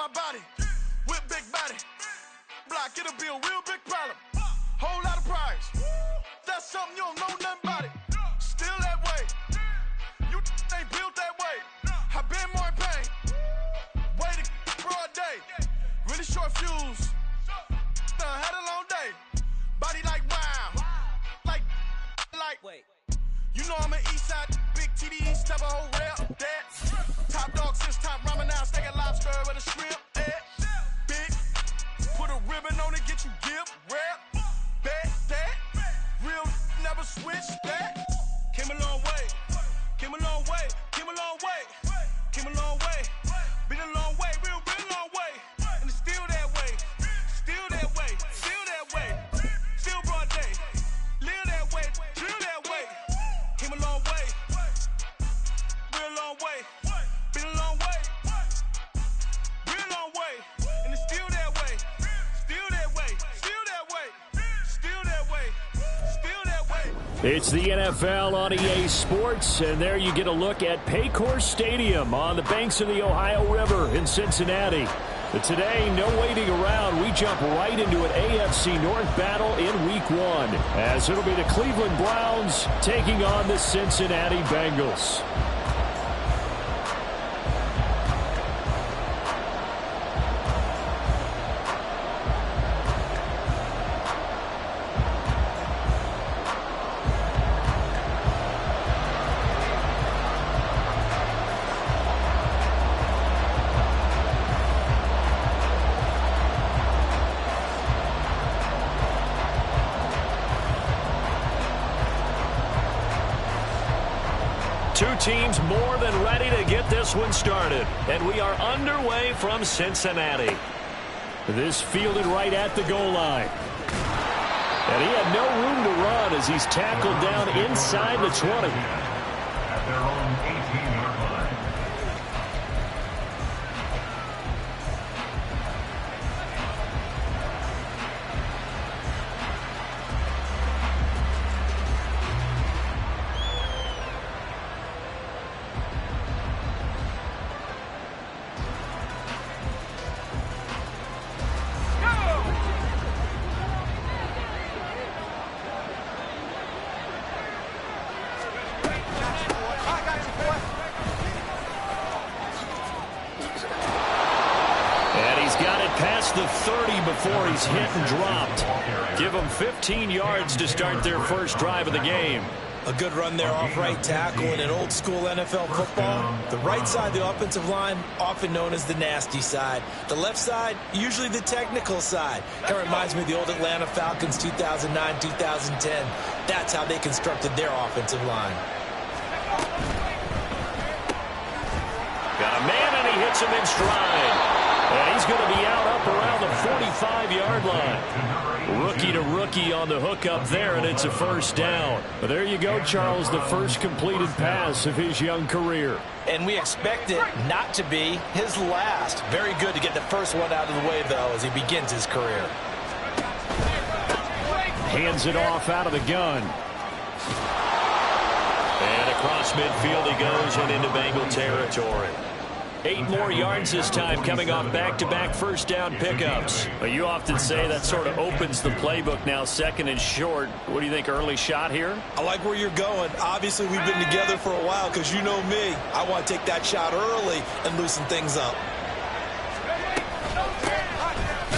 my body, with big body. Block, it'll be a real big problem. Whole lot of prize. That's something you don't know nothing about it. Still that way. You ain't built that way. I been more in pain. Way to broad day. Really short fuse. Had a long day. Body like wow. Like. Wait. You know I'm an east side, big TDs, type of whole rap. That. Top dog since top ramen now, steak and lobster with a shrimp. That. Big. Put a ribbon on it, get you give. Rap. Bet that. Real never switch that. Came a long way. Came a long way. Came a long way. Came a long way. Been a long way. Real long way. And it's still that way. Still that way. Still that way. Still broad day. Live that way. Drill that way. Came a long way. Real long way. Been a long way. Real long way. And it's still that way. Still that way. Still that way. Still that way. Still that way. It's the NFL on EA Sports, and there you get a look at Paycor Stadium on the banks of the Ohio River in Cincinnati. But today, no waiting around. We jump right into an AFC North battle in Week 1, as it'll be the Cleveland Browns taking on the Cincinnati Bengals. Two teams more than ready to get this one started. And we are underway from Cincinnati. This fielded right at the goal line. And he had no room to run as he's tackled down inside the 20. At their own 18-yard line. The 30 before he's hit and dropped. Give them 15 yards to start their first drive of the game. A good run there off right tackle in an old school NFL football. The right side of the offensive line, often known as the nasty side. The left side, usually the technical side. Kind of reminds me of the old Atlanta Falcons 2009-2010. That's how they constructed their offensive line. Got a man and he hits him in stride. And he's going to be out up around the 45-yard line. Rookie to rookie on the hook up there, and it's a first down. But there you go, Charles, the first completed pass of his young career. And we expect it not to be his last. Very good to get the first one out of the way, though, as he begins his career. Hands it off out of the gun. And across midfield he goes and into Bengal territory. 8 more yards this time, coming off back-to-back first down pickups. But you often say that sort of opens the playbook now, second and short. What do you think, early shot here? I like where you're going. Obviously, we've been together for a while because you know me. I want to take that shot early and loosen things up.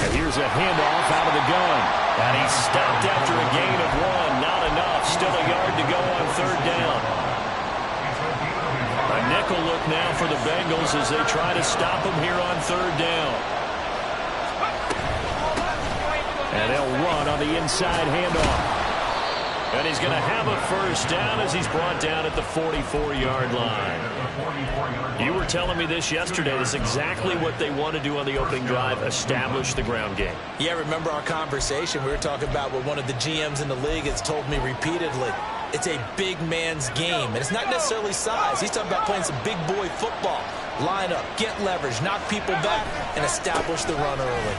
And here's a handoff out of the gun. And he's stopped after a gain of 1. Not enough. Still a yard to go on third down. A nickel look now for the Bengals as they try to stop him here on third down. And they'll run on the inside handoff. And he's going to have a first down as he's brought down at the 44-yard line. You were telling me this yesterday. This is exactly what they want to do on the opening drive, establish the ground game. Yeah, remember our conversation? We were talking about what one of the GMs in the league has told me repeatedly. It's a big man's game, and it's not necessarily size. He's talking about playing some big boy football. Line up, get leverage, knock people back, and establish the run early.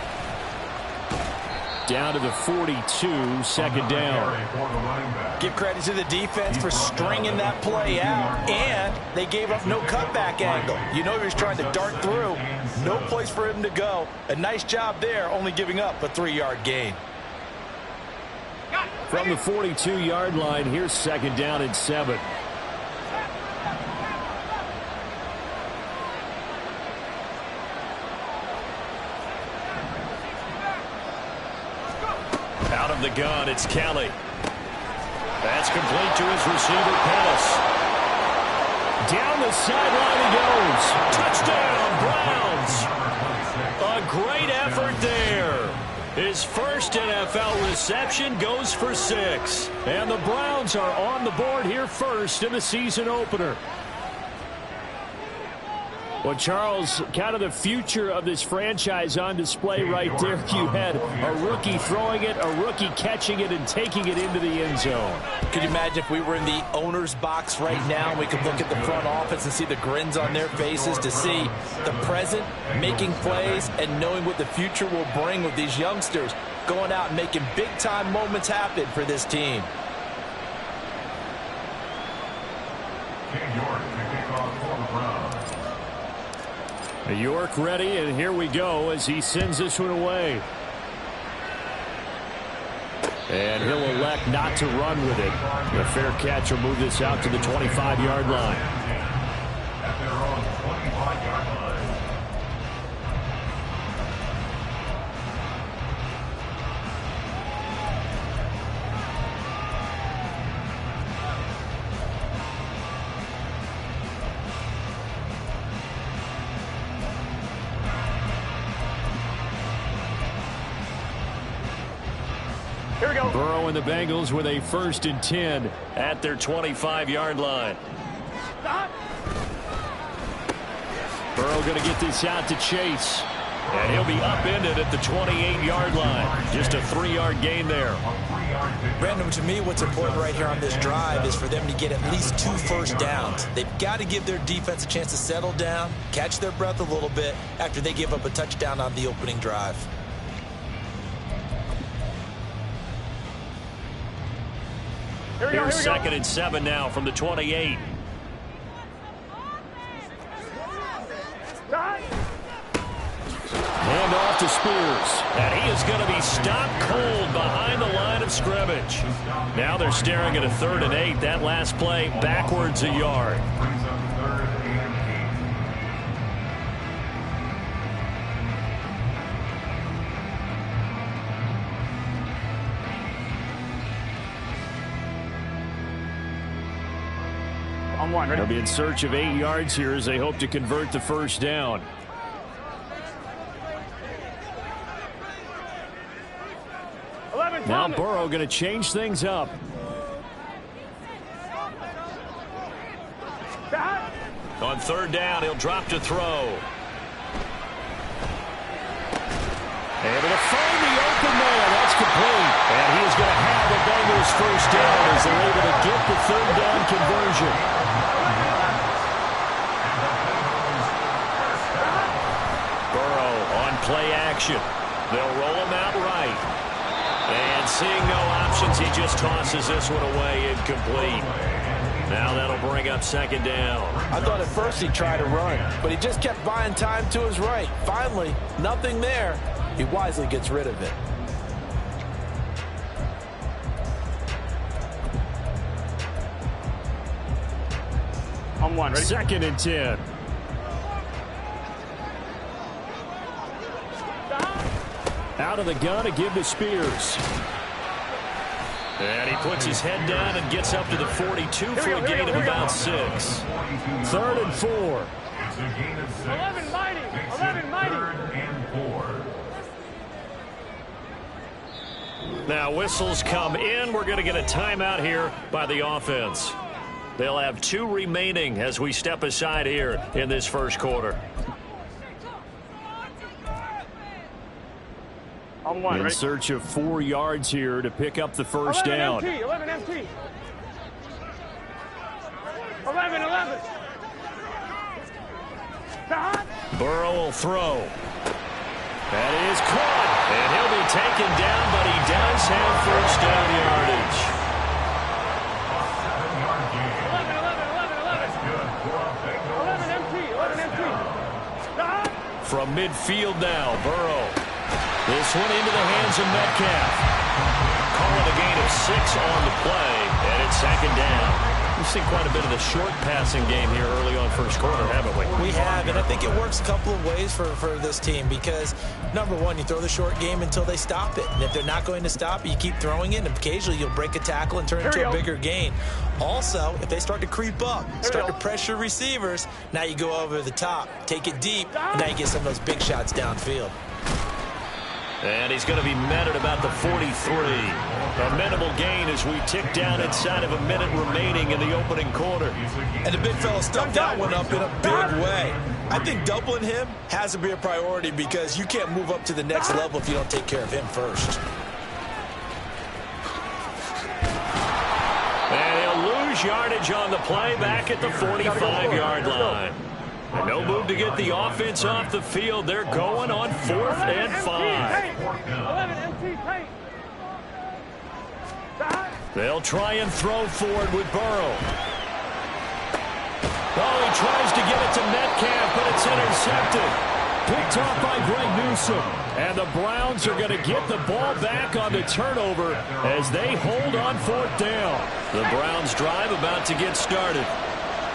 down to the 42, second down. Give credit to the defense for stringing that play out, and they gave up no cutback angle. You know he was trying to dart through. No place for him to go. A nice job there, only giving up a 3-yard gain. From the 42-yard line, here's second down and 7. Out of the gun, it's Kelly. That's complete to his receiver, Pettis. Down the sideline he goes. Touchdown, Browns. A great effort there. His first NFL reception goes for 6. And the Browns are on the board here first in the season opener. Well, Charles, kind of the future of this franchise on display right there. You had a rookie throwing it, a rookie catching it, and taking it into the end zone. Could you imagine if we were in the owner's box right now and we could look at the front office and see the grins on their faces, to see the present making plays and knowing what the future will bring with these youngsters going out and making big-time moments happen for this team. York ready, and here we go as he sends this one away. And he'll elect not to run with it. A fair catch will move this out to the 25-yard line. At their own 25-yard line. Burrow and the Bengals with a 1st and 10 at their 25-yard line. Burrow going to get this out to Chase. And he'll be upended at the 28-yard line. Just a 3-yard gain there. Brandon, to me, what's important right here on this drive is for them to get at least 2 first downs. They've got to give their defense a chance to settle down, catch their breath a little bit after they give up a touchdown on the opening drive. Here's 2nd and 7 now from the 28. Hand off to Spears. And he is going to be stopped cold behind the line of scrimmage. Now they're staring at a 3rd and 8. That last play backwards a yard. They'll be in search of 8 yards here as they hope to convert the first down. Now Burrow going to change things up. On 3rd down, he'll drop to throw. Able to find the open man. That's complete. And he is going to have the Bengals first down as they're able to get the 3rd down conversion. Play action. They'll roll him out right. And seeing no options, he just tosses this one away incomplete. Now that'll bring up 2nd down. I thought at first he'd try to run, but he just kept buying time to his right. Finally, nothing there. He wisely gets rid of it. On 1, ready? 2nd and 10. Out of the gun to give to Spears. And he puts his head down and gets up to the 42 for a gain of about 6. 3rd and 4. It's a gain of 6. 11 mighty. 11 mighty. 3rd and 4. Now whistles come in. We're going to get a timeout here by the offense. They'll have 2 remaining as we step aside here in this first quarter. On 1, in ready? search of 4 yards here to pick up the first 11 down. MT, 11 MT. 11. Burrow will throw. That is caught. And he'll be taken down, but have first down yardage. 7-yard gain. 11. That's good for a Bengals. 11 MT. From midfield now, Burrow. This one into the hands of Metcalf. Calling a gain of 6 on the play, and it's second down. We've seen quite a bit of the short passing game here early on first quarter, haven't we? We have, and I think it works a couple of ways for this team because, number one, you throw the short game until they stop it. And if they're not going to stop it, you keep throwing it, and occasionally you'll break a tackle and turn it into a bigger gain. Also, if they start to creep up, start to pressure receivers, now you go over the top, take it deep, and now you get some of those big shots downfield. And he's going to be met at about the 43. A minimal gain as we tick down inside of a minute remaining in the opening quarter. And the big fella stuffed that one up in a big way. I think doubling him has to be a priority because you can't move up to the next level if you don't take care of him first. And he'll lose yardage on the play back at the 45-yard line. And no move to get the offense off the field. They're going on 4th and 5. 11 MT paint. They'll try and throw forward with Burrow. Oh, he tries to get it to Metcalf, but it's intercepted. Picked off by Greg Newsome. And the Browns are going to get the ball back on the turnover as they hold on 4th down. The Browns drive about to get started.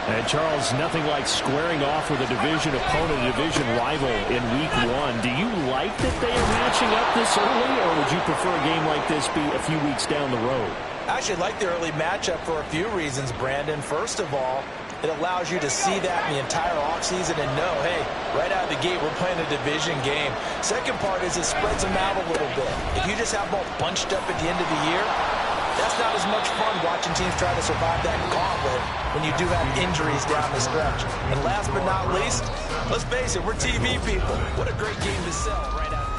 And, Charles, nothing like squaring off with a division opponent, a division rival in Week 1. Do you like that they are matching up this early, or would you prefer a game like this be a few weeks down the road? I actually like the early matchup for a few reasons, Brandon. First of all, it allows you to see that in the entire offseason and know, hey, right out of the gate, we're playing a division game. Second part is it spreads them out a little bit. If you just have them all bunched up at the end of the year, that's not as much fun watching teams try to survive that gauntlet when you do have injuries down the stretch. And last but not least, let's face it, we're TV people. What a great game to sell right out.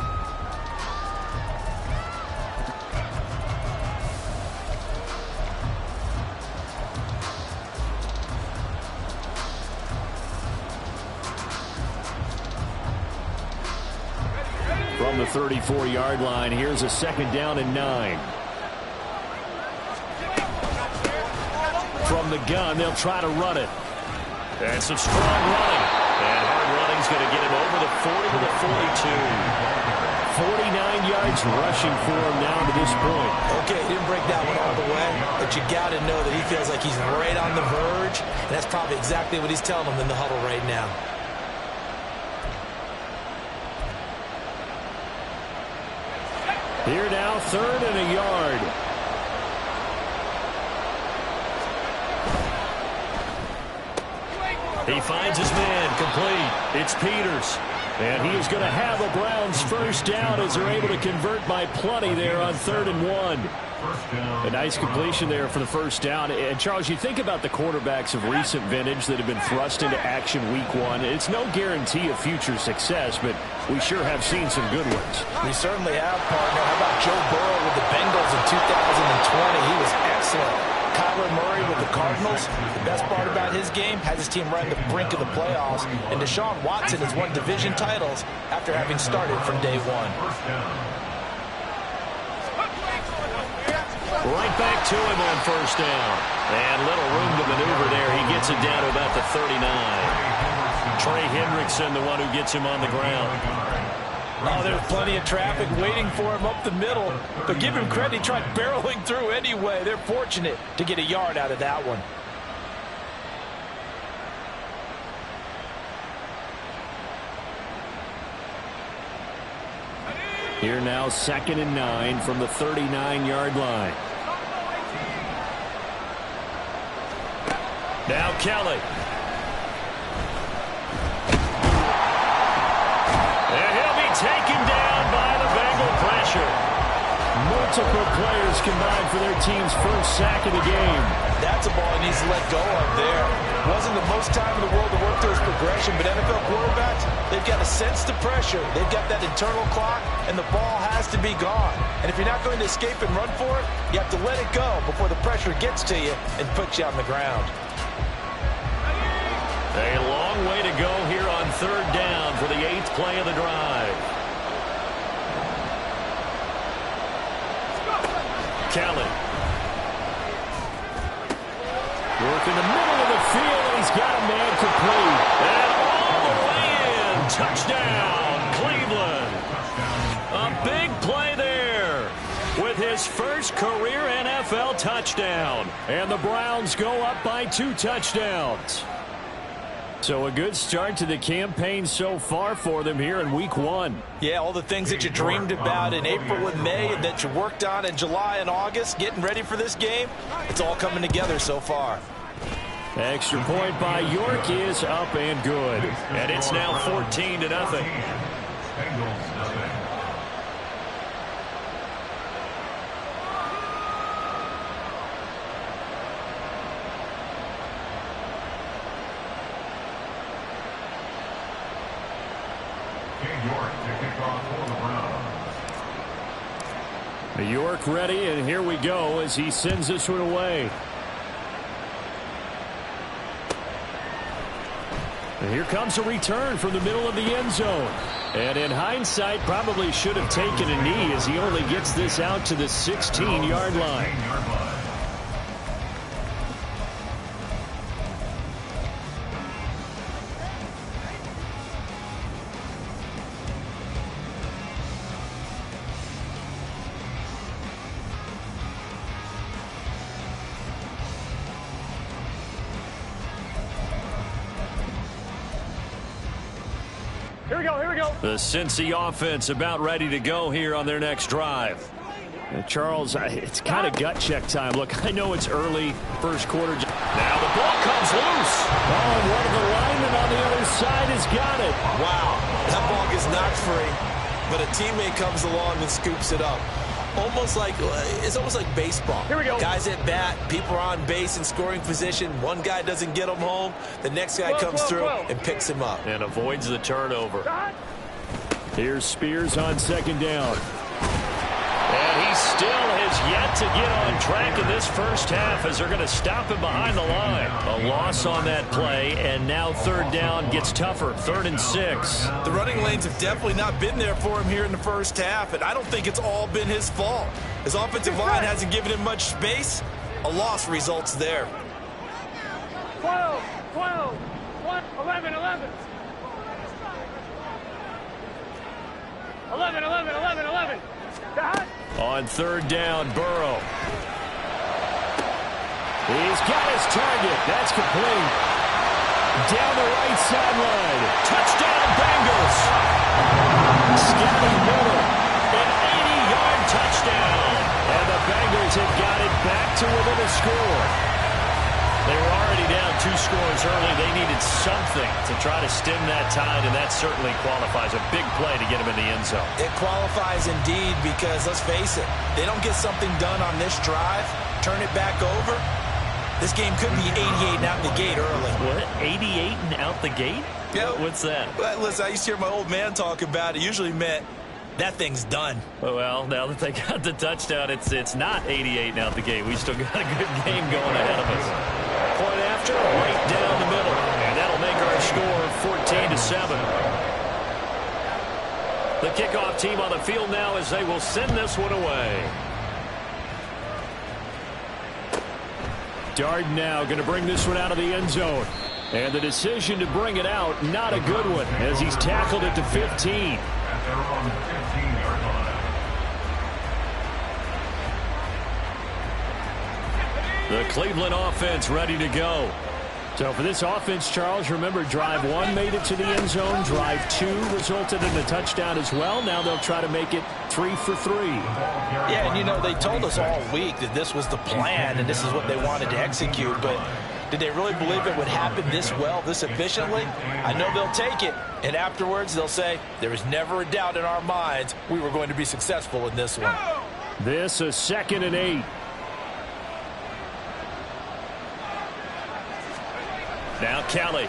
From the 34-yard line, here's a 2nd down and 9. From the gun, they'll try to run it. And some strong running. And hard running's going to get him over the 40 to the 42. 49 yards rushing for him now to this point. Okay, he didn't break that one all the way, but you got to know that he feels like he's right on the verge, and that's probably exactly what he's telling them in the huddle right now. Here now, 3rd and a yard. He finds his man, complete. It's Peters. And he is going to have a Browns first down as they're able to convert by plenty there on 3rd and 1. A nice completion there for the first down. And, Charles, you think about the quarterbacks of recent vintage that have been thrust into action Week 1. It's no guarantee of future success, but we sure have seen some good ones. We certainly have, partner. How about Joe Burrow with the Bengals in 2020? He was excellent. Kyler Murray with the Cardinals. The best part about his game, has his team right on the brink of the playoffs. And Deshaun Watson has won division titles after having started from day one. Right back to him on first down. And little room to maneuver there. He gets it down to about the 39. Trey Hendrickson, the one who gets him on the ground. Oh, there's plenty of traffic waiting for him up the middle. But give him credit, he tried barreling through anyway. They're fortunate to get a yard out of that one. Here now, 2nd and 9 from the 39-yard line. Now Kelly. And he'll be taken down by the Bengal pressure. Multiple players combined for their team's first sack of the game. That's a ball he needs to let go of there. Wasn't the most time in the world to work through his progression, but NFL quarterbacks, they've got to sense the pressure. They've got that internal clock, and the ball has to be gone. And if you're not going to escape and run for it, you have to let it go before the pressure gets to you and puts you on the ground. A long way to go here on 3rd down for the 8th play of the drive. Kelly. Work in the middle of the field, and he's got a man complete. And all the way in. Touchdown, Cleveland. A big play there with his first career NFL touchdown. And the Browns go up by 2 touchdowns. So a good start to the campaign so far for them here in week 1. Yeah, all the things that you dreamed about in April and May and that you worked on in July and August, getting ready for this game, it's all coming together so far. Extra point by York is up and good. And it's now 14-0. Bengals nothing. York to kick off for the Browns. York ready, and here we go as he sends this one away. And here comes a return from the middle of the end zone. And in hindsight, probably should have taken a knee as he only gets this out to the 16-yard line. Here we go, here we go. The Cincy offense about ready to go here on their next drive. Charles, it's kind of gut check time. Look, I know it's early, first quarter. Now the ball comes loose. Oh, and one of the linemen on the other side has got it. Wow, that ball gets knocked free, but a teammate comes along and scoops it up. It's almost like baseball. Here we go. Guys at bat, people are on base in scoring position. One guy doesn't get him home. The next guy comes through and picks him up. And avoids the turnover. Here's Spears on second down. And he still has yet to get on track in this first half as they're going to stop him behind the line. A loss on that play, and now third down gets tougher. 3rd and 6. The running lanes have definitely not been there for him here in the first half, and I don't think it's all been his fault. His offensive line hasn't given him much space. A loss results there. 12, 11, 11. 11. Dad? On third down, Burrow. He's got his target. That's complete. Down the right sideline. Touchdown, Bengals. Scouting Miller. An 80-yard touchdown. And the Bengals have got it back to within a score. They were already down 2 scores early. They needed something to try to stem that tide, and that certainly qualifies. A big play to get them in the end zone. It qualifies indeed because, let's face it, they don't get something done on this drive, turn it back over, this game could be 88 and out the gate early. What? 88 and out the gate? Yeah. What's that? Well, listen, I used to hear my old man talk about it. Usually meant that thing's done. Well, now that they got the touchdown, it's not 88 and out the gate. We still got a good game going ahead of us. Point after, right down the middle. And that'll make our score 14-7. The kickoff team on the field now as they will send this one away. Darden now going to bring this one out of the end zone. And the decision to bring it out, not a good one, as he's tackled it to 15. At their own 15-yard line. The Cleveland offense ready to go. So for this offense, Charles, remember drive 1 made it to the end zone. Drive 2 resulted in a touchdown as well. Now they'll try to make it 3 for 3. Yeah, and you know, they told us all week that this was the plan and this is what they wanted to execute, but did they really believe it would happen this well, this efficiently? I know they'll take it, and afterwards they'll say, there was never a doubt in our minds we were going to be successful in this one. This a 2nd and 8. Now Kelly.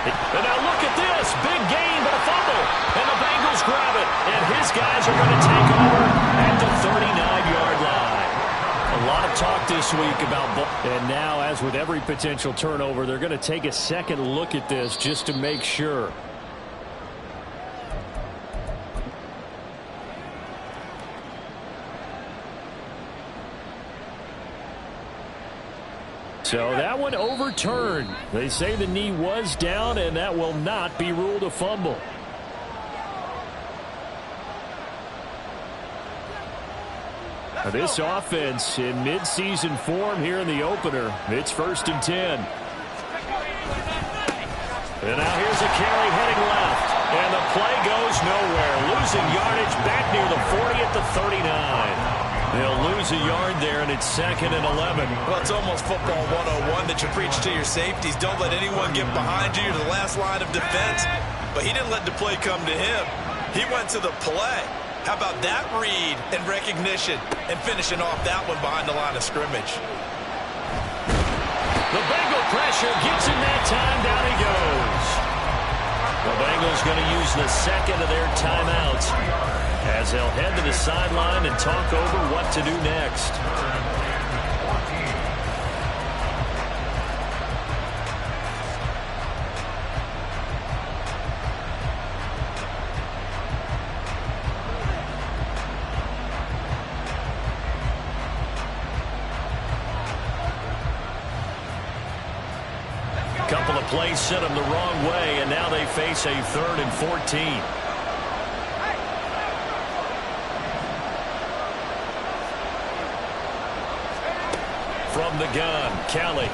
And now look at this. Big gain, but a fumble. And the Bengals grab it. And his guys are going to take over at the 39-yard line. A lot of talk this week about ball. And now, as with every potential turnover, they're going to take a second look at this just to make sure. So that one overturned. They say the knee was down, and that will not be ruled a fumble. This offense in midseason form here in the opener. It's 1st and 10. And now here's a carry heading left. And the play goes nowhere. Losing yardage back near the 40 at the 39. They'll lose a yard there, and it's 2nd and 11. Well, it's almost football 101 that you preach to your safeties. Don't let anyone get behind you to the last line of defense. But he didn't let the play come to him. He went to the play. How about that read and recognition and finishing off that one behind the line of scrimmage? The Bengal pressure gets him that time. Down he goes. The Bengals going to use the second of their timeouts as they'll head to the sideline and talk over what to do next. Couple of plays sent them the wrong way, and now they face a 3rd and 14. From the gun, Kelly.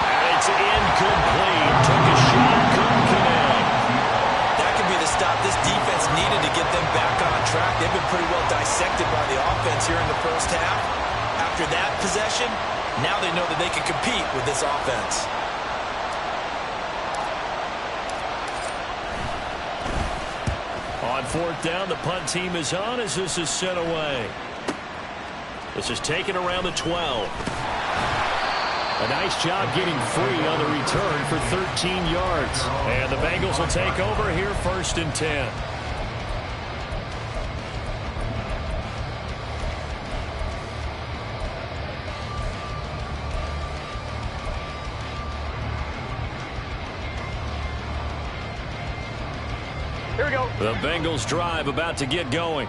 And it's incomplete. Took a shot, couldn't connect. That could be the stop this defense needed to get them back on track. They've been pretty well dissected by the offense here in the first half. After that possession, now they know that they can compete with this offense. On 4th down, the punt team is on as this is sent away. This is taken around the 12. A nice job getting free on the return for 13 yards. And the Bengals will take over here 1st and 10. Here we go. The Bengals drive about to get going.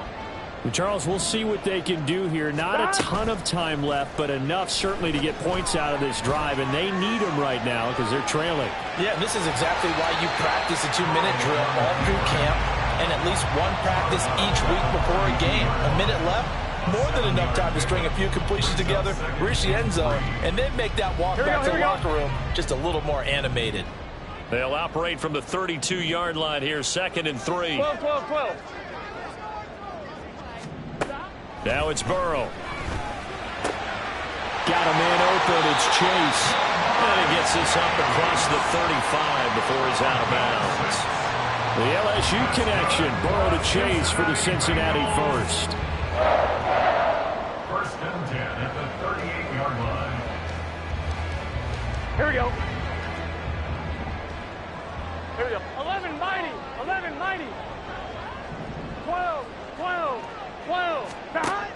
And Charles, we'll see what they can do here. Not a ton of time left, but enough certainly to get points out of this drive, and they need them right now because they're trailing. Yeah, this is exactly why you practice a 2-minute drill all through camp and at least one practice each week before a game. A minute left, more than enough time to string a few completions together, reach the end zone, and then make that walk back to the locker room just a little more animated. They'll operate from the 32-yard line here, 2nd and 3. 12, 12, 12. Now it's Burrow. Got a man open. It's Chase. And he gets this up across the 35 before he's out of bounds. The LSU connection. Burrow to Chase for the Cincinnati first. 1st and 10 at the 38-yard line. Here we go. Here we go. 11 mighty. 11 mighty. 12, 12, 12. Behind.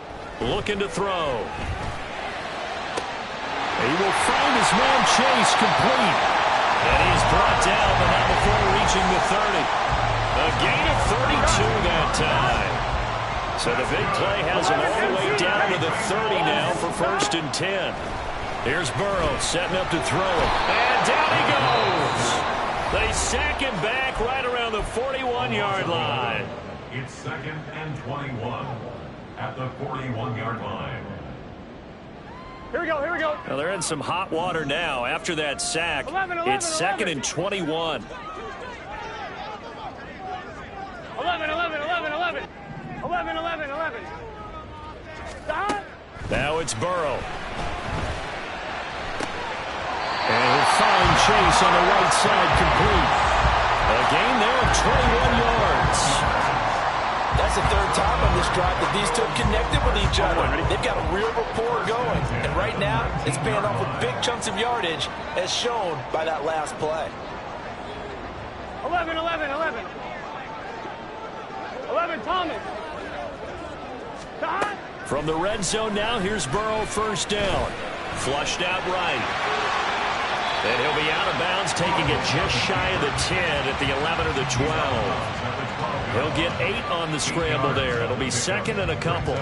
Looking to throw. He will find his man Chase complete. And he's brought down, but not before reaching the 30. A gain of 32 that time. So the big play has him all the way down to the 30 now for 1st and 10. Here's Burrow setting up to throw it. And down he goes. They sack him back right around the 41-yard line. It's 2nd and 21 at the 41-yard line. Here we go. Here we go. Well, they're in some hot water now after that sack. 11, It's 2nd and 21. 11, 11, 11, 11. 11, 11, 11. Behind. Now it's Burrow. And he'll find Chase on the right side complete. A gain there of 21 yards. That's the 3rd time on this drive that these two have connected with each other. They've got a real rapport going. And right now, it's paying off with big chunks of yardage, as shown by that last play. 11, 11, 11. 11, Thomas. Behind. From the red zone now, here's Burrow 1st down. Flushed out right. And he'll be out of bounds, taking it just shy of the 10 at the 11 or the 12. He'll get 8 on the scramble there. It'll be second and a couple.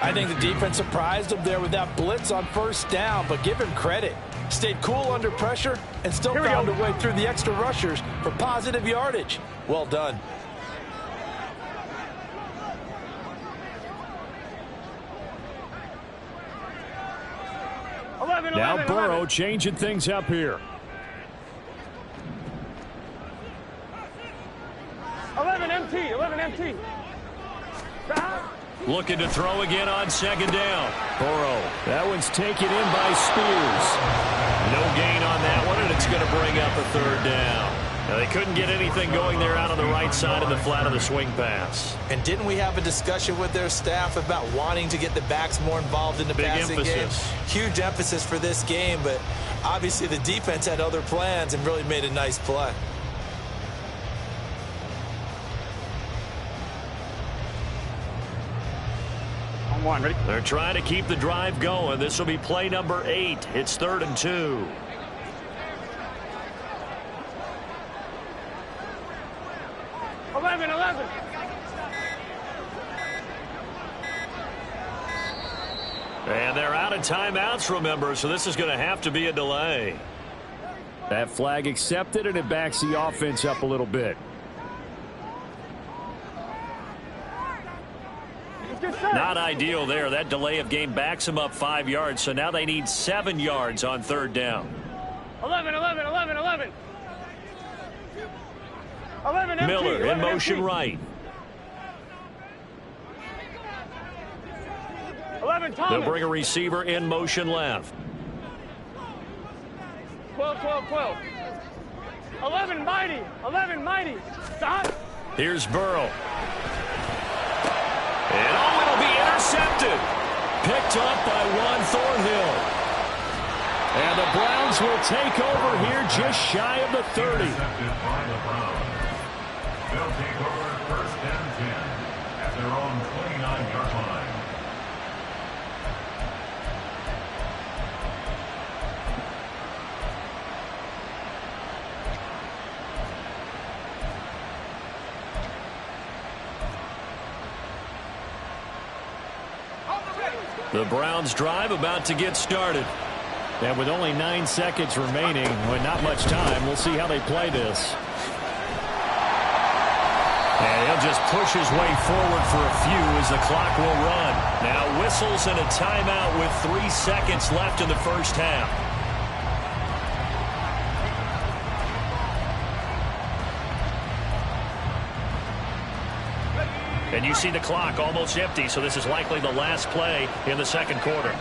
I think the defense surprised him there with that blitz on first down, but give him credit. Stayed cool under pressure and still found a way through the extra rushers for positive yardage. Well done. Now Burrow changing things up here. 11 MT. Looking to throw again on second down. Burrow. That one's taken in by Spears. No gain on that one, and it's going to bring up a third down. Now, they couldn't get anything going there out on the right side of the flat of the swing pass. And didn't we have a discussion with their staff about wanting to get the backs more involved in the passing game? Huge emphasis for this game, but obviously the defense had other plans and really made a nice play. On 1, ready? They're trying to keep the drive going. This will be play number 8. It's 3rd and 2. And they're out of timeouts, remember, so this is going to have to be a delay. That flag accepted, and it backs the offense up a little bit. Not ideal there. That delay of game backs them up 5 yards, so now they need 7 yards on 3rd down. 11. Miller in motion right. 11 Thomas. They'll bring a receiver in motion left. 12. 11 mighty. Stop. Here's Burrow. And it'll be intercepted. Picked up by Juan Thornhill. And the Browns will take over here just shy of the 30. Intercepted by the Browns. They'll take over 1st and 10 at their own 29-yard line. The Browns drive about to get started. And with only 9 seconds remaining, with not much time, we'll see how they play this. And he'll just push his way forward for a few as the clock will run. Now whistles and a timeout with 3 seconds left in the first half. And you see the clock almost empty, so this is likely the last play in the second quarter.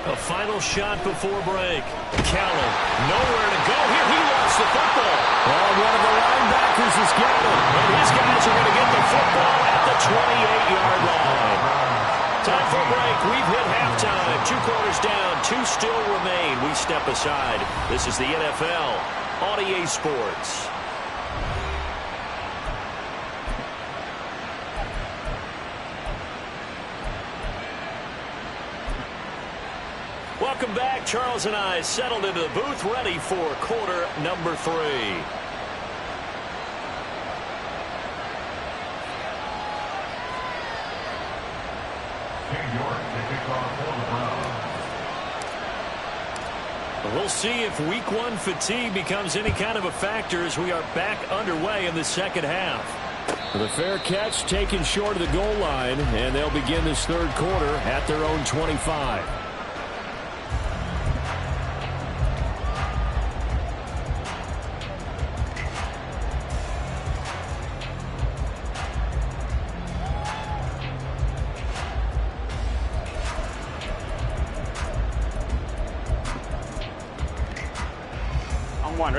A final shot before break. Keller, nowhere to go here. He lost the football. Oh, one of the linebackers has got it. And his guys are going to get the football at the 28-yard line. Time for a break. We've hit halftime. 2 quarters down. 2 still remain. We step aside. This is the NFL on EA Sports. Welcome back. Charles and I settled into the booth, ready for quarter number 3. We'll see if week 1 fatigue becomes any kind of a factor as we are back underway in the second half. The fair catch taken short of the goal line, and they'll begin this third quarter at their own 25.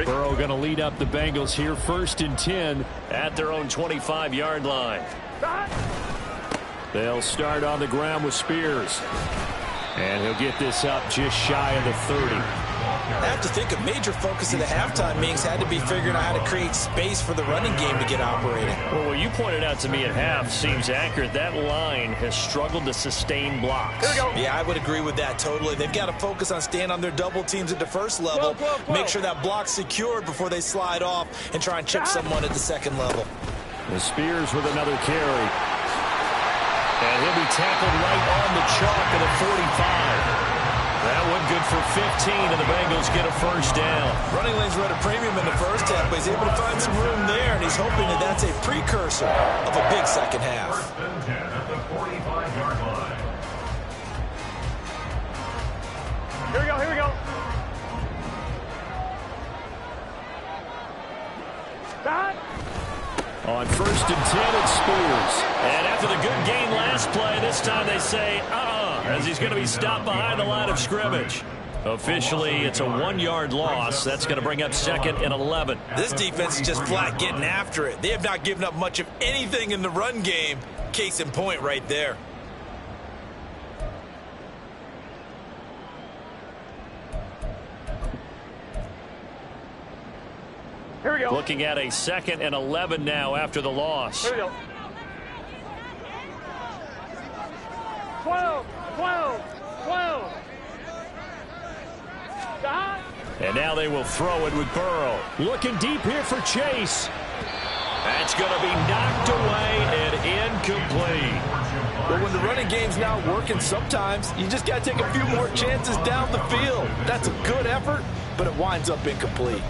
Burrow going to lead up the Bengals here, 1st and 10 at their own 25-yard line. They'll start on the ground with Spears. And he'll get this up just shy of the 30. I have to think a major focus of the halftime meetings had to be figuring out how to create space for the running game to get operating. Well, what you pointed out to me at half seems accurate. That line has struggled to sustain blocks. Here we go. Yeah, I would agree with that totally. They've got to focus on staying on their double teams at the first level, make sure that block's secured before they slide off and try and chip someone at the second level. The Spears with another carry. And he'll be tackled right on the chalk at the 45. That one good for 15, and the Bengals get a first down. Running lanes were at a premium in the first half, but he's able to find some room there, and he's hoping that that's a precursor of a big second half. First and 10 at the 45-yard line. Here we go, here we go. Back. On first and 10, it's Spears. And after the good game last play, this time they say, as he's going to be stopped behind the line of scrimmage. Officially, it's a 1-yard loss. That's going to bring up second and 11. This defense is just flat getting after it. They have not given up much of anything in the run game. Case in point right there. Here we go. Looking at a second and 11 now after the loss. Here we go. 12, 12, 12. Stop. And now they will throw it with Burrow. Looking deep here for Chase. That's going to be knocked away and incomplete. But when the running game's not working, sometimes you just got to take a few more chances down the field. That's a good effort, but it winds up incomplete.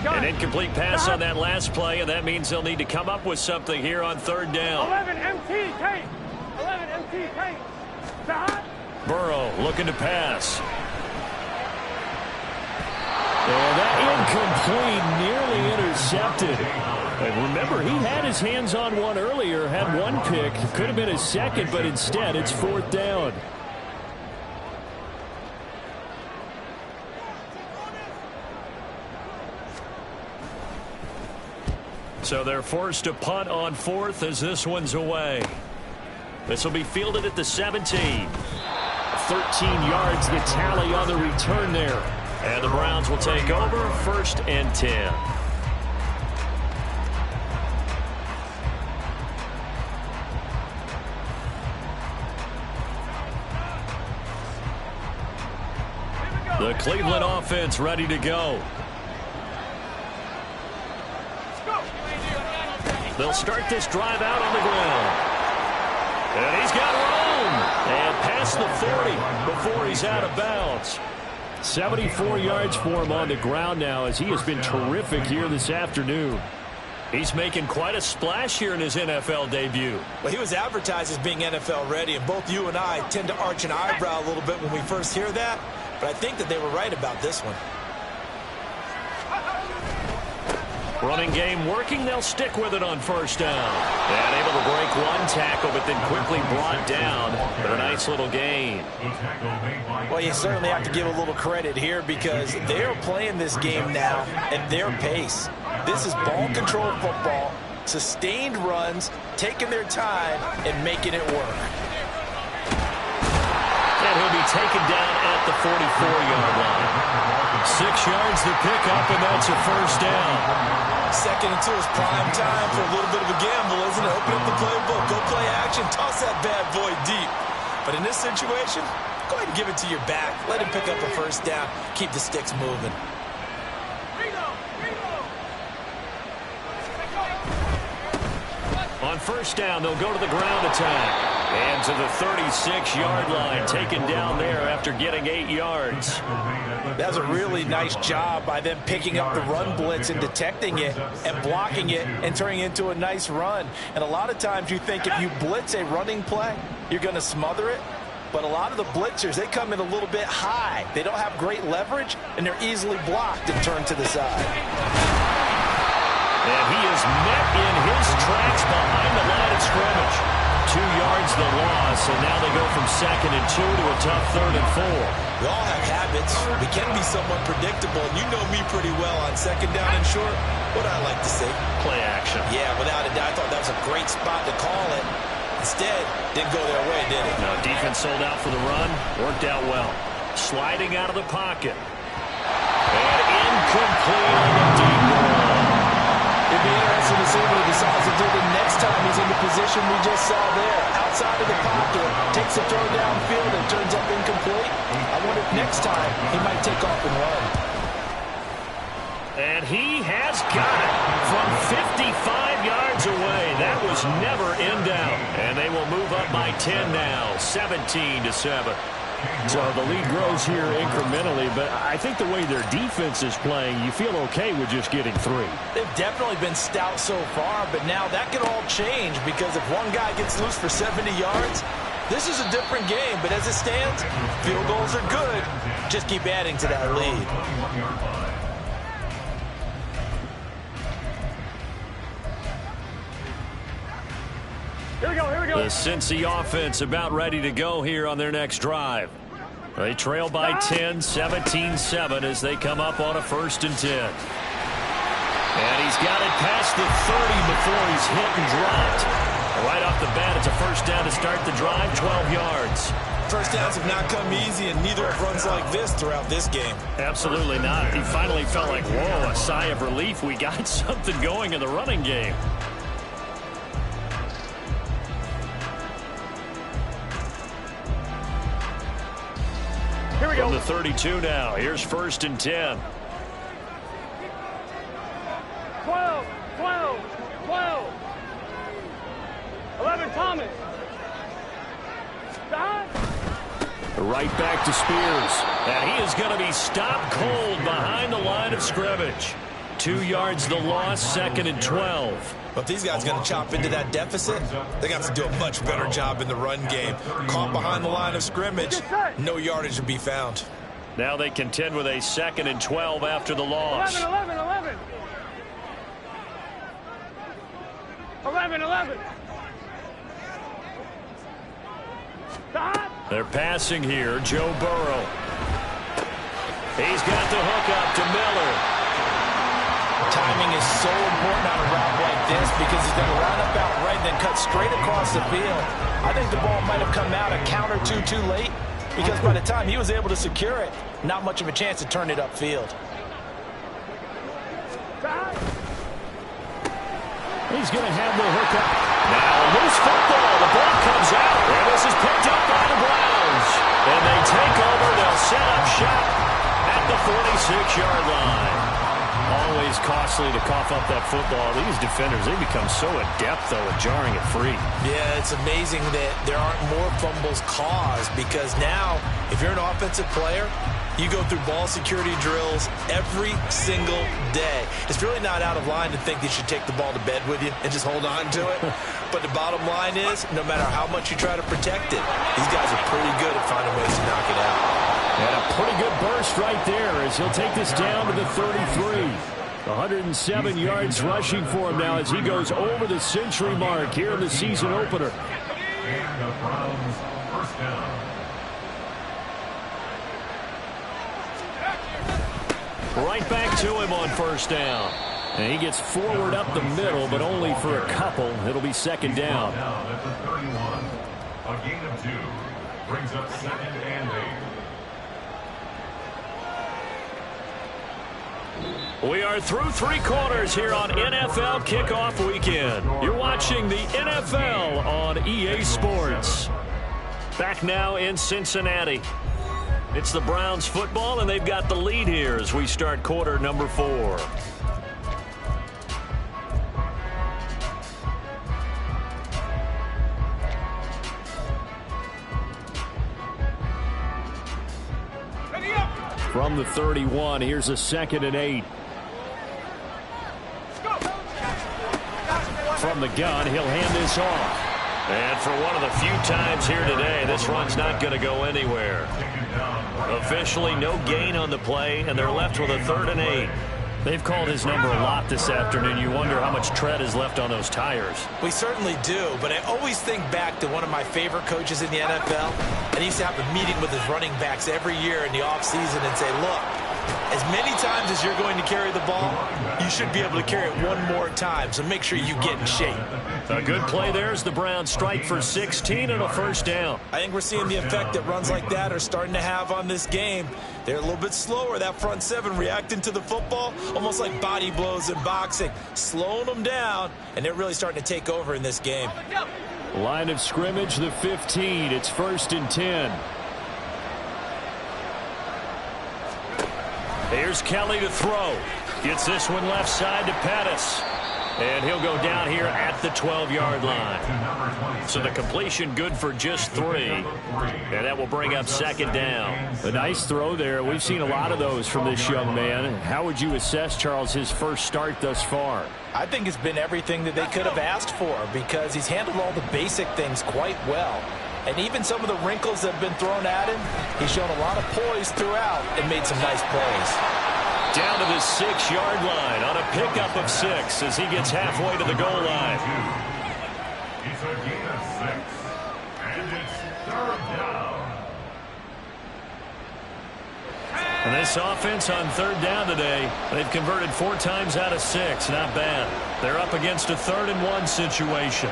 An incomplete pass on that last play, and that means they'll need to come up with something here on third down. 11 MT, Kate. 11 MT, Kate. Stop. Burrow looking to pass. And that incomplete, nearly intercepted. And remember, he had his hands on one earlier, had one pick. Could have been his second, but instead it's fourth down. So they're forced to punt on fourth as this one's away. This will be fielded at the 17. 13 yards the tally on the return there. And the Browns will take over first and 10. The Cleveland offense ready to go. They'll start this drive out on the ground. And he's got room. And past the 40 before he's out of bounds. 74 yards for him on the ground now as he has been terrific here this afternoon. He's making quite a splash here in his NFL debut. Well, he was advertised as being NFL ready, and both you and I tend to arch an eyebrow a little bit when we first hear that. But I think that they were right about this one. Running game working. They'll stick with it on first down. And able to break one tackle, but then quickly brought down. But a nice little gain. Well, you certainly have to give a little credit here because they are playing this game now at their pace. This is ball control football, sustained runs, taking their time, and making it work. And he'll be taken down at the 44-yard line. 6 yards to pick up, and that's a first down. Second and 2 is prime time for a little bit of a gamble, isn't it? Open up the playbook, go play action, toss that bad boy deep. But in this situation, go ahead and give it to your back. Let him pick up a first down. Keep the sticks moving. On first down, they'll go to the ground attack. And to the 36-yard line, taken down there after getting 8 yards. That was a really nice job by them picking up the run blitz and detecting it and blocking it and turning it into a nice run. And a lot of times you think if you blitz a running play, you're going to smother it. But a lot of the blitzers, they come in a little bit high. They don't have great leverage, and they're easily blocked and turned to the side. And he is met in his tracks behind the line of scrimmage. 2 yards the loss, and now they go from 2nd and 2 to a tough 3rd and 4. We all have habits. We can be somewhat predictable, and you know me pretty well on 2nd down and short. What I like to see? Play action. Yeah, without a doubt, I thought that was a great spot to call it. Instead, didn't go their way, did it? No, defense sold out for the run. Worked out well. Sliding out of the pocket. And incomplete on the deep ball. It'd be interesting to see what he decides to do the next time he's in the position we just saw there. Outside of the pocket, takes a throw downfield and turns up incomplete. I wonder if next time he might take off and run. And he has got it from 55 yards away. That was never in doubt. And they will move up by 10 now, 17-7. So the lead grows here incrementally, but I think the way their defense is playing, you feel okay with just getting 3. They've definitely been stout so far, but now that could all change because if one guy gets loose for 70 yards, this is a different game. But as it stands, field goals are good. Just keep adding to that lead. Here we go, here we go. The Cincy offense about ready to go here on their next drive. They trail by 10, 17-7 as they come up on a 1st and 10. And he's got it past the 30 before he's hit and dropped. Right off the bat, it's a 1st down to start the drive, 12 yards. 1st downs have not come easy, and neither have runs like this throughout this game. Absolutely not. He finally felt like, whoa, a sigh of relief. We got something going in the running game. Here we go. From the 32 now. Here's 1st and 10. 12, 12, 12. 11, Thomas. Behind. Right back to Spears. And he is going to be stopped cold behind the line of scrimmage. 2 yards the loss, 2nd and 12. But these guys are going to chop into that deficit. They got to do a much better job in the run game. Caught behind the line of scrimmage, no yardage to be found. Now they contend with a 2nd and 12 after the loss. 11, 11, 11. 11, 11. Behind. They're passing here. Joe Burrow. He's got the hook up to Miller. Timing is so important on a route like this because he's going to line up out right and then cut straight across the field. I think the ball might have come out a count or two too late because by the time he was able to secure it, not much of a chance to turn it upfield. He's going to have the hook up. Now a loose football. The ball comes out. And this is picked up by the Browns. And they take over. They'll set up shop at the 46-yard line. Always costly to cough up that football. These defenders, they become so adept, though, at jarring it free. Yeah, it's amazing that there aren't more fumbles caused because now, if you're an offensive player, you go through ball security drills every single day. It's really not out of line to think that you should take the ball to bed with you and just hold on to it. But the bottom line is, no matter how much you try to protect it, these guys are pretty good at finding ways to knock it out. And a pretty good burst right there as he'll take this down to the 33. 107 yards rushing for him now as he goes over the century mark here in the season opener. And the Browns 1st down. Right back to him on 1st down. And he gets forward up the middle, but only for a couple. It'll be 2nd down. Now at the 31. A gain of 2 brings up 2nd and 8. We are through 3 quarters here on NFL Kickoff Weekend. You're watching the NFL on EA Sports. Back now in Cincinnati. It's the Browns football, and they've got the lead here as we start quarter number 4. From the 31, here's a 2nd and 8. From the gun, he'll hand this off. And for one of the few times here today, this run's not going to go anywhere. Officially, no gain on the play, and they're left with a 3rd and 8. They've called his number a lot this afternoon. You wonder how much tread is left on those tires. We certainly do, but I always think back to one of my favorite coaches in the NFL, and he used to have a meeting with his running backs every year in the offseason and say, look, as many times as you're going to carry the ball, you should be able to carry it one more time, so make sure you get in shape. A good play there as the Browns strike for 16 and a first down. I think we're seeing the effect that runs like that are starting to have on this game. They're a little bit slower, that front seven reacting to the football, almost like body blows in boxing, slowing them down, and they're really starting to take over in this game. Line of scrimmage, the 15. It's 1st and 10. Here's Kelly to throw. Gets this one left side to Pettis. And he'll go down here at the 12-yard line. So the completion good for just 3. And that will bring up 2nd down. A nice throw there. We've seen a lot of those from this young man. How would you assess, Charles, his first start thus far? I think it's been everything that they could have asked for because he's handled all the basic things quite well. And even some of the wrinkles that have been thrown at him, he's shown a lot of poise throughout and made some nice plays. Down to the 6-yard line on a pickup of 6 as he gets halfway to the goal line. It's a gain of 6, and it's 3rd down. And this offense on 3rd down today, they've converted 4 times out of 6. Not bad. They're up against a 3rd and 1 situation.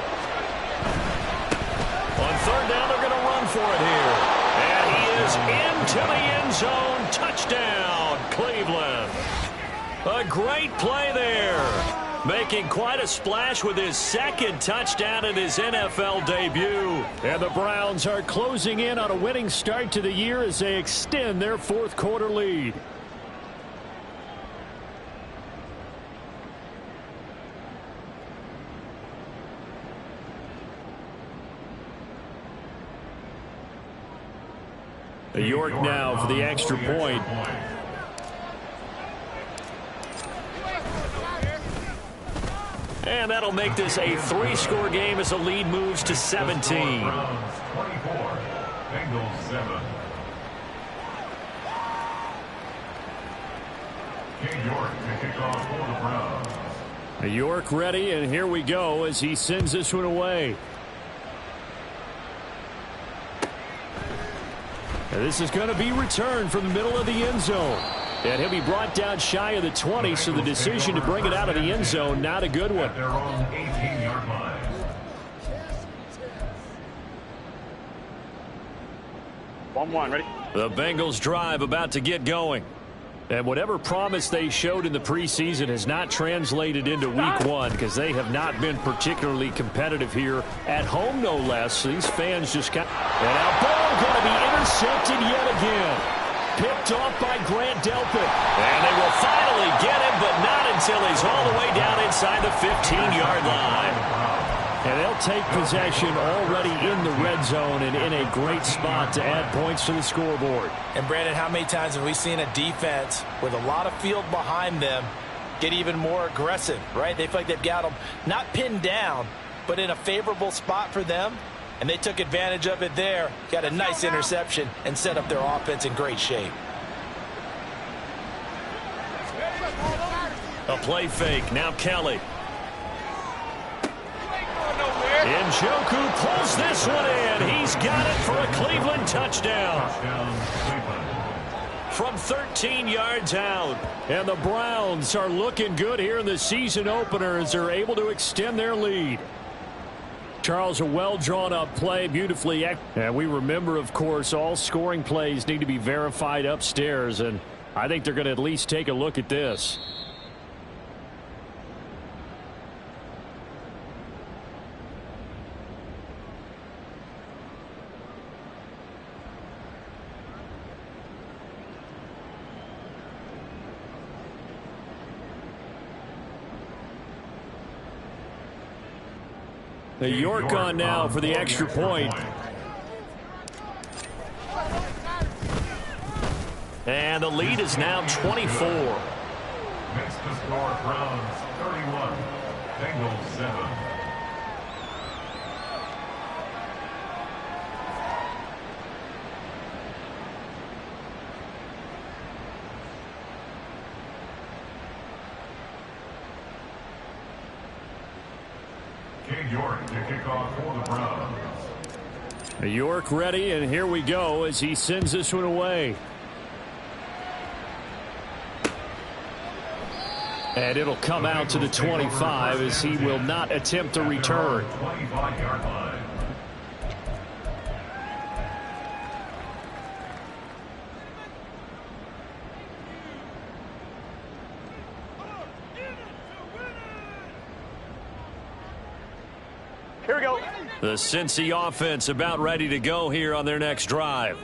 On 3rd down, they're going to run for it here. And he is into the end zone. Touchdown, Cleveland. A great play there. Making quite a splash with his 2nd touchdown in his NFL debut. And the Browns are closing in on a winning start to the year as they extend their 4th quarter lead. York now for the extra point. And that'll make this a 3-score game as the lead moves to 17. Browns 24, Bengals 7. King York to kick off for the Browns. York ready, and here we go as he sends this one away. And this is going to be returned from the middle of the end zone. And he'll be brought down shy of the 20, so the decision to bring it out of the end zone, not a good one. At their own 18-yard line. One, ready? The Bengals drive about to get going. And whatever promise they showed in the preseason has not translated into week 1 because they have not been particularly competitive here at home, no less. These fans just got... And now ball going to be intercepted yet again. Picked off by Grant Delpit. And they will finally get him, but not until he's all the way down inside the 15-yard line. And they'll take possession already in the red zone and in a great spot to add points to the scoreboard. And, Brandon, how many times have we seen a defense with a lot of field behind them get even more aggressive, right? They feel like they've got them not pinned down, but in a favorable spot for them. And they took advantage of it there, got a nice interception, and set up their offense in great shape. A play fake. Now Kelly. Njoku pulls this one in. He's got it for a Cleveland touchdown. From 13 yards out. And the Browns are looking good here in the season opener as they're able to extend their lead. Charles, a well-drawn-up play, beautifully. And we remember, of course, all scoring plays need to be verified upstairs. And I think they're going to at least take a look at this. The York on now for the extra point. And the lead is now 24. Next to score, Browns 31, Bengals 7. York to kick off for the Browns. York ready, and here we go as he sends this one away. And it'll come out to the 25 as he will not attempt to return. 25-yard line. Here we go. The Cincy offense about ready to go here on their next drive.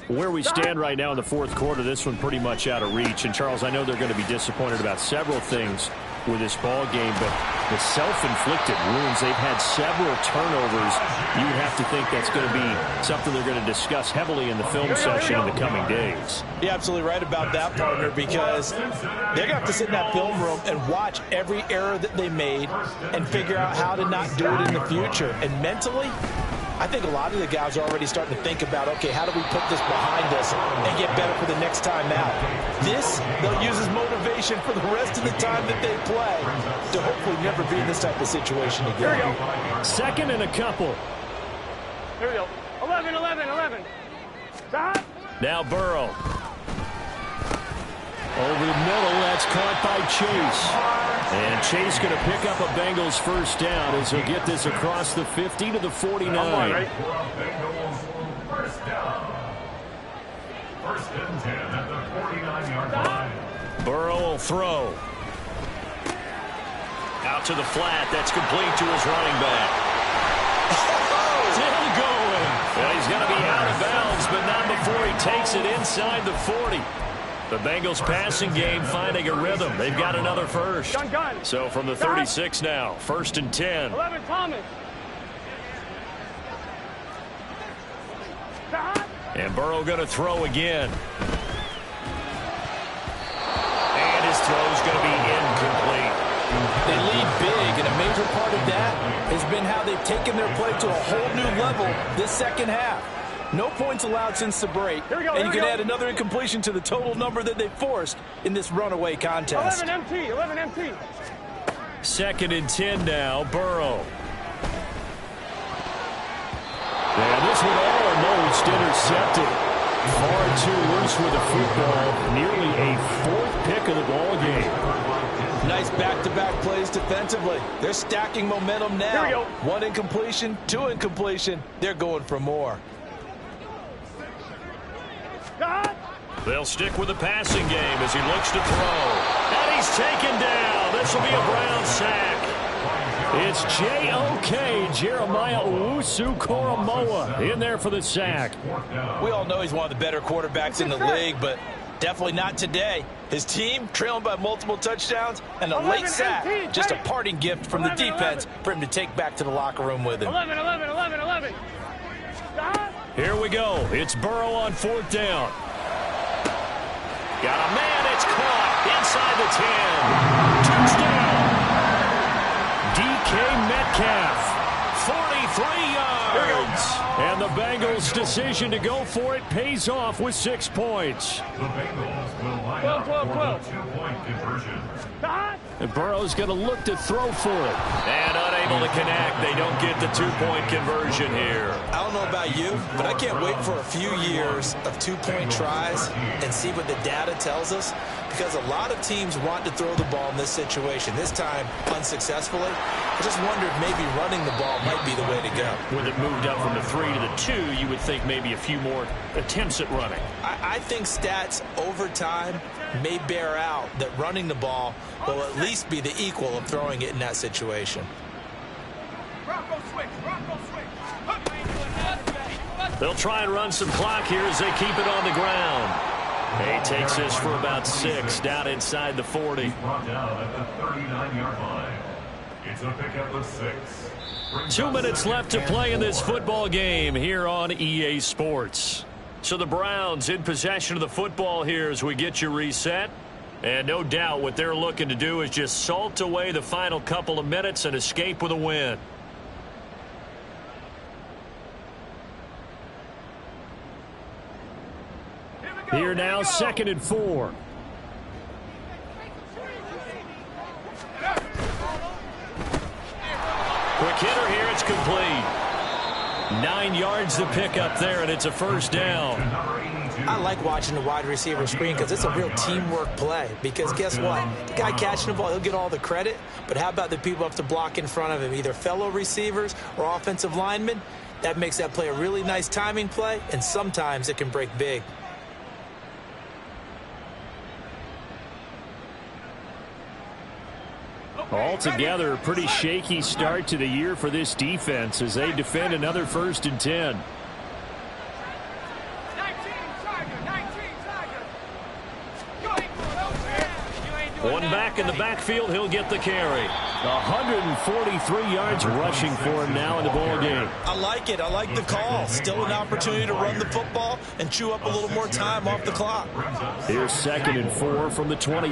Where we stand right now in the fourth quarter, this one pretty much out of reach. And, Charles, I know they're going to be disappointed about several things with this ball game, but the self-inflicted wounds, they've had several turnovers. You would have to think that's going to be something they're going to discuss heavily in the film session in the coming days. You're absolutely right about that, partner, because they're going to have to sit in that film room and watch every error that they made and figure out how to not do it in the future. And mentally, I think a lot of the guys are already starting to think about, okay, how do we put this behind us and get better for the next time out? This, they'll use as motivation for the rest of the time that they play to hopefully never be in this type of situation again. Here we go. Second and a couple. Here we go. 11, 11, 11. Stop. Now Burrow. Over the middle, that's caught by Chase. And Chase going to pick up a Bengals first down as he'll get this across the 50 to the 49. Bengals first down. First and 10 at the 49-yard line. Burrow will throw. Out to the flat. That's complete to his running back. Still going. Well, he's going to be out of bounds, but not before he takes it inside the 40. The Bengals passing game finding a rhythm. They've got another first. Gun. So from the 36 now, first and 10. 11, Thomas. Stop. And Burrow going to throw again. And his throw's going to be incomplete. They lead big, and a major part of that has been how they've taken their play to a whole new level this second half. No points allowed since the break, Here we go, and you can go. add another incompletion to the total number that they forced in this runaway contest. 11 MT, 11 MT. Second and 10 now, Burrow. And this one almost intercepted. Far too loose with the football. Nearly a fourth pick of the ball game. Nice back-to-back plays defensively. They're stacking momentum now. Here we go. One incompletion, two incompletion. They're going for more. Stop. They'll stick with the passing game as he looks to throw. And he's taken down. This will be a Brown sack. It's J.O.K. Jeremiah Owusu-Koramoah in there for the sack. We all know he's one of the better quarterbacks in the league, but definitely not today. His team trailing by multiple touchdowns and a late sack. Just a parting gift from the defense for him to take back to the locker room with him. 11, 11, 11, 11. Stop. Here we go. It's Burrow on fourth down. Got a man. It's caught inside the 10. Touchdown. DK Metcalf, 43 yards. And the Bengals' decision to go for it pays off with 6 points. The Bengals will line up 12, for 12. the two-point conversion. Stop. And Burrow's going to look to throw for it. And unable to connect. They don't get the 2-point conversion here. I don't know about you, but I can't wait for a few years of two-point tries and see what the data tells us, because a lot of teams want to throw the ball in this situation. This time, unsuccessfully. I just wondered maybe running the ball might be the way to go. With it moved up from the 3 to the 2, you would think maybe a few more attempts at running. I think stats over time may bear out that running the ball will at least be the equal of throwing it in that situation. They'll try and run some clock here as they keep it on the ground. He takes this for about 6 down inside the 40. Brought down at the 39-yard line. It's a pickup of 6. 2 minutes left to play in this football game here on EA Sports. So the Browns in possession of the football here as we get you reset. And no doubt what they're looking to do is just salt away the final couple of minutes and escape with a win. Here now, 2nd and 4. Quick hitter 9 yards to pick up there, and it's a first down. I like watching the wide receiver screen because it's a real teamwork play. Because guess what? The guy catching the ball, he'll get all the credit. But how about the people up to block in front of him, either fellow receivers or offensive linemen? That makes that play a really nice timing play, and sometimes it can break big. Altogether, a pretty shaky start to the year for this defense as they defend another 1st and 10. One back in the backfield, he'll get the carry. 143 yards rushing for him now in the ball game. I like it. I like the call. Still an opportunity to run the football and chew up a little more time off the clock. Here's 2nd and 4 from the 24.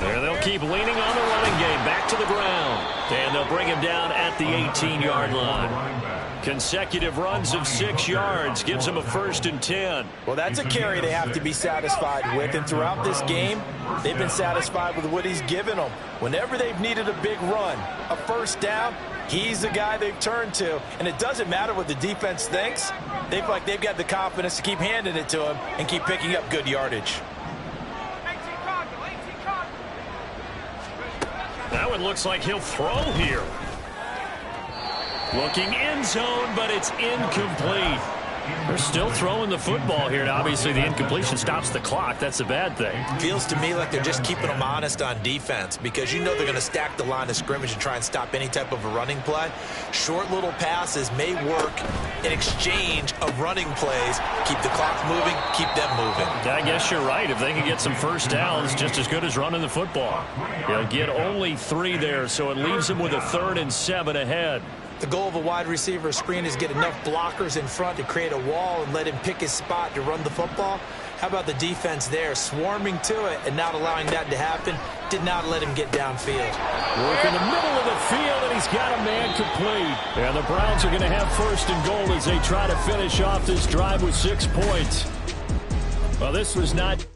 There they'll keep leaning on the running game. Back to the ground. And they'll bring him down at the 18-yard line. Consecutive runs of 6 yards gives him a 1st and 10. Well, that's a carry they have to be satisfied with. And throughout this game, they've been satisfied with what he's given them. Whenever they've needed a big run, a 1st down, he's the guy they've turned to. And it doesn't matter what the defense thinks. They've got the confidence to keep handing it to him and keep picking up good yardage. That one looks like he'll throw here. Looking end zone, but it's incomplete. They're still throwing the football here, and obviously the incompletion stops the clock. That's a bad thing. Feels to me like they're just keeping them honest on defense because you know they're going to stack the line of scrimmage and try and stop any type of a running play. Short little passes may work in exchange of running plays. Keep the clock moving, keep them moving. I guess you're right. If they can get some 1st downs, just as good as running the football. They'll get only 3 there, so it leaves them with a 3rd and 7 ahead. The goal of a wide receiver screen is get enough blockers in front to create a wall and let him pick his spot to run the football. How about the defense there, swarming to it and not allowing that to happen? Did not let him get downfield. Work in the middle of the field, and he's got a man complete. And the Browns are going to have 1st and goal as they try to finish off this drive with 6 points. Well, this was not...